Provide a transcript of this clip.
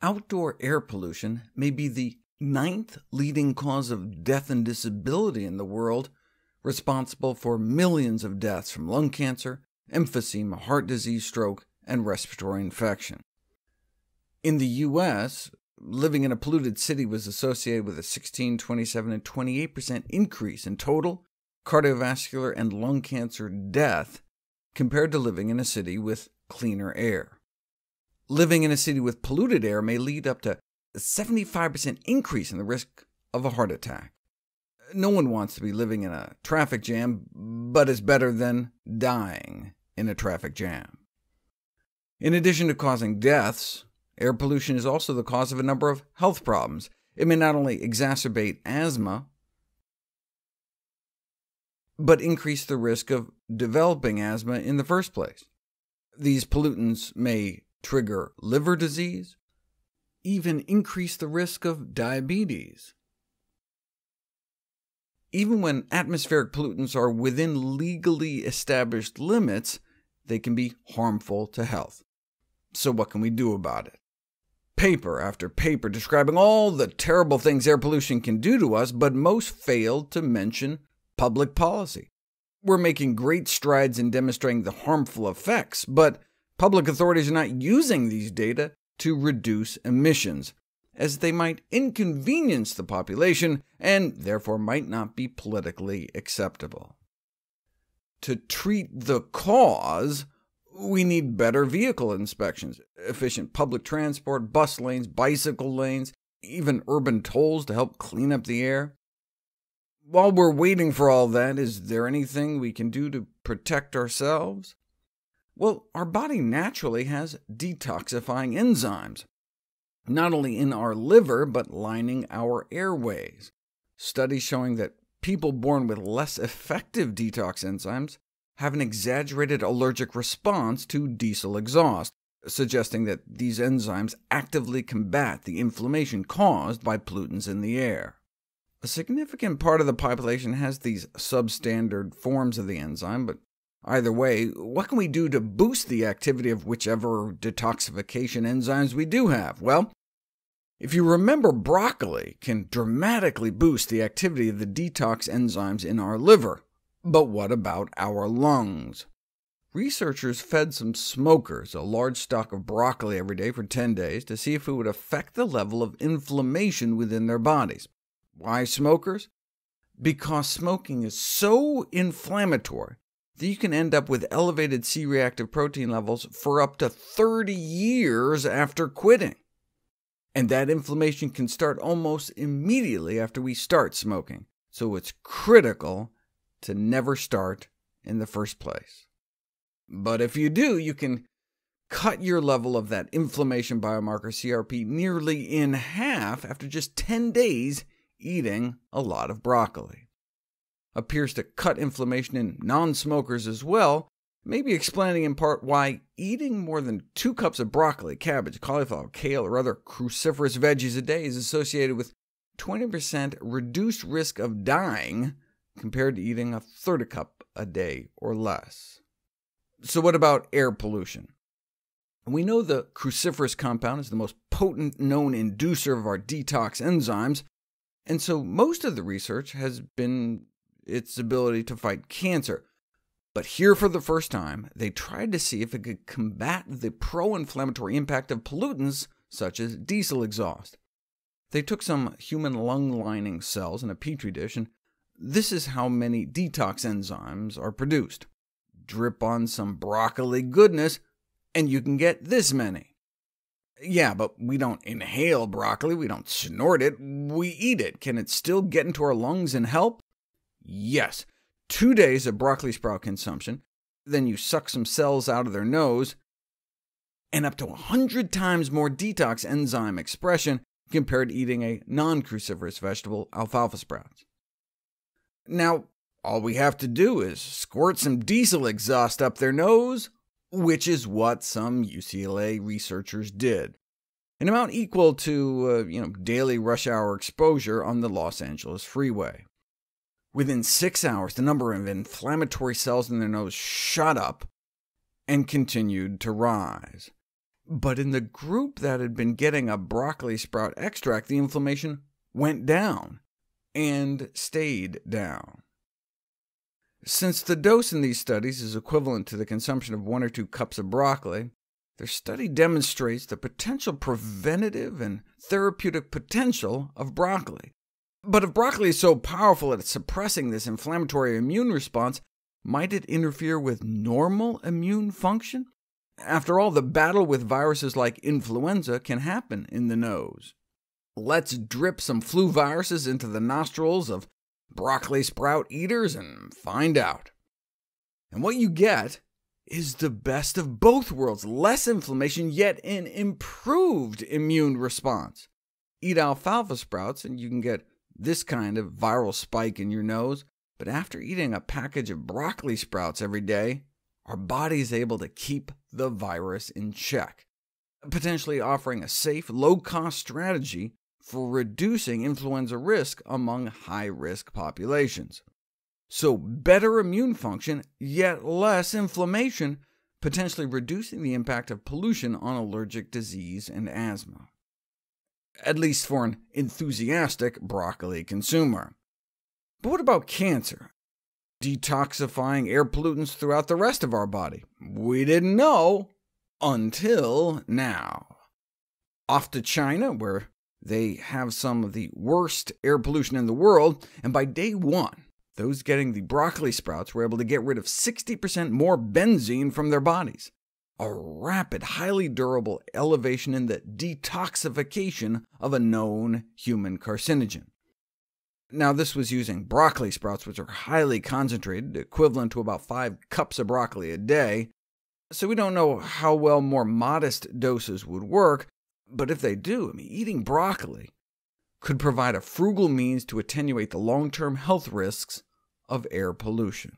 Outdoor air pollution may be the 9th leading cause of death and disability in the world, responsible for millions of deaths from lung cancer, emphysema, heart disease, stroke, and respiratory infection. In the U.S., living in a polluted city was associated with a 16, 27, and 28% increase in total cardiovascular and lung cancer death compared to living in a city with cleaner air. Living in a city with polluted air may lead up to a 75% increase in the risk of a heart attack. No one wants to be living in a traffic jam, but it's better than dying in a traffic jam. In addition to causing deaths, air pollution is also the cause of a number of health problems. It may not only exacerbate asthma, but increase the risk of developing asthma in the first place. These pollutants may trigger liver disease, even increase the risk of diabetes. Even when atmospheric pollutants are within legally established limits, they can be harmful to health. So what can we do about it? Paper after paper describing all the terrible things air pollution can do to us, but most failed to mention public policy. We're making great strides in demonstrating the harmful effects, but public authorities are not using these data to reduce emissions, as they might inconvenience the population and therefore might not be politically acceptable. To treat the cause, we need better vehicle inspections, efficient public transport, bus lanes, bicycle lanes, even urban tolls to help clean up the air. While we're waiting for all that, is there anything we can do to protect ourselves? Well, our body naturally has detoxifying enzymes, not only in our liver, but lining our airways. Studies showing that people born with less effective detox enzymes have an exaggerated allergic response to diesel exhaust, suggesting that these enzymes actively combat the inflammation caused by pollutants in the air. A significant part of the population has these substandard forms of the enzyme, but either way, what can we do to boost the activity of whichever detoxification enzymes we do have? Well, if you remember, broccoli can dramatically boost the activity of the detox enzymes in our liver. But what about our lungs? Researchers fed some smokers a large stock of broccoli every day for 10 days to see if it would affect the level of inflammation within their bodies. Why smokers? Because smoking is so inflammatory that you can end up with elevated C-reactive protein levels for up to 30 years after quitting. And that inflammation can start almost immediately after we start smoking, so it's critical to never start in the first place. But if you do, you can cut your level of that inflammation biomarker CRP nearly in half after just 10 days eating a lot of broccoli. Appears to cut inflammation in non-smokers as well, maybe explaining in part why eating more than 2 cups of broccoli, cabbage, cauliflower, kale, or other cruciferous veggies a day is associated with 20% reduced risk of dying compared to eating a third a cup a day or less. So what about air pollution? We know the cruciferous compound is the most potent known inducer of our detox enzymes, and so most of the research has been its ability to fight cancer. But here for the first time, they tried to see if it could combat the pro-inflammatory impact of pollutants such as diesel exhaust. They took some human lung lining cells in a petri dish, and this is how many detox enzymes are produced. Drip on some broccoli goodness, and you can get this many. Yeah, but we don't inhale broccoli, we don't snort it, we eat it. Can it still get into our lungs and help? Yes. 2 days of broccoli sprout consumption, then you suck some cells out of their nose, and up to 100 times more detox enzyme expression compared to eating a non-cruciferous vegetable, alfalfa sprouts. Now, all we have to do is squirt some diesel exhaust up their nose, which is what some UCLA researchers did, an amount equal to daily rush hour exposure on the Los Angeles freeway. Within 6 hours, the number of inflammatory cells in their nose shot up and continued to rise. But in the group that had been getting a broccoli sprout extract, the inflammation went down and stayed down. Since the dose in these studies is equivalent to the consumption of 1 or 2 cups of broccoli, their study demonstrates the potential preventative and therapeutic potential of broccoli. But if broccoli is so powerful at suppressing this inflammatory immune response, might it interfere with normal immune function? After all, the battle with viruses like influenza can happen in the nose. Let's drip some flu viruses into the nostrils of broccoli sprout eaters and find out. And what you get is the best of both worlds: less inflammation, yet an improved immune response. Eat alfalfa sprouts and you can get this kind of viral spike in your nose, but after eating a package of broccoli sprouts every day, our body is able to keep the virus in check, potentially offering a safe, low-cost strategy for reducing influenza risk among high-risk populations. So better immune function, yet less inflammation, potentially reducing the impact of pollution on allergic disease and asthma. At least for an enthusiastic broccoli consumer. But what about cancer? Detoxifying air pollutants throughout the rest of our body? We didn't know until now. Off to China, where they have some of the worst air pollution in the world, and by day 1, those getting the broccoli sprouts were able to get rid of 60% more benzene from their bodies. A rapid, highly durable elevation in the detoxification of a known human carcinogen. Now, this was using broccoli sprouts, which are highly concentrated, equivalent to about 5 cups of broccoli a day, so we don't know how well more modest doses would work, but if they do, eating broccoli could provide a frugal means to attenuate the long-term health risks of air pollution.